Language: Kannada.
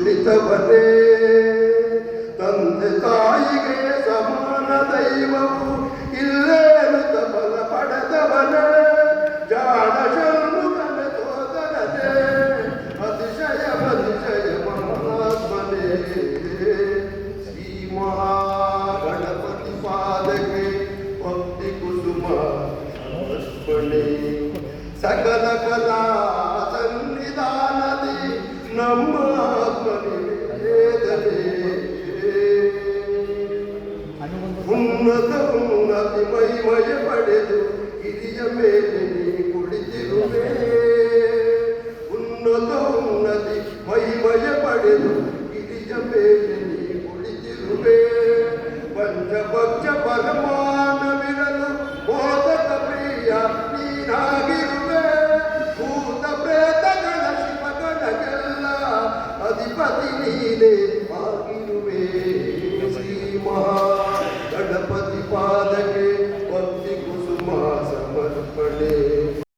ಕುಳಿತವನೇ ತಂದೆ ತಾಯಿಗೆ ಸಮಾನ ದೈವವು ಇಲ್ಲೇನು ತಪಲ ಪಡೆದವನೇ ಜಾಣ ಷಣ್ಮುಖನ ಸೋದರನೇ ಅತಿಶಯ ಮಹಾತ್ಮನೇ ಶ್ರೀ ಮಹಾಗಣಪತಿ ಪಾದಕ್ಕೆ ಭಕ್ತಿ ಕುಸುಮ ಅರ್ಪಣೆ ಸಕಲ ಕಲಾ ಸನ್ನಿಧಾನದಿ ನಮ್ಮ ಉನ್ನತಿ ಮಹಿಮಯ ಪಡೆದು ಹಿರಿಯ ಮೇಲೆ ನೀ ಕುಳಿತಿರುವೆ ಉನ್ನತಿ ಮಹಿಮಯ ಪಡೆದು ಹಿರಿಯ ಮೇಲೆ ನೀ ಕುಳಿತಿರುವೆ ಪಂಚಭಕ್ಷ ಪರಮಾನವಿರಲು ಮೋದಕ ಪ್ರಿಯ ನೀನಾಗಿರುವೆ ಭೂತ ಪ್ರೇತಗಳ ಶಿವಗಣಗೆಲ್ಲ ಅಧಿಪತಿ ನೀನೇ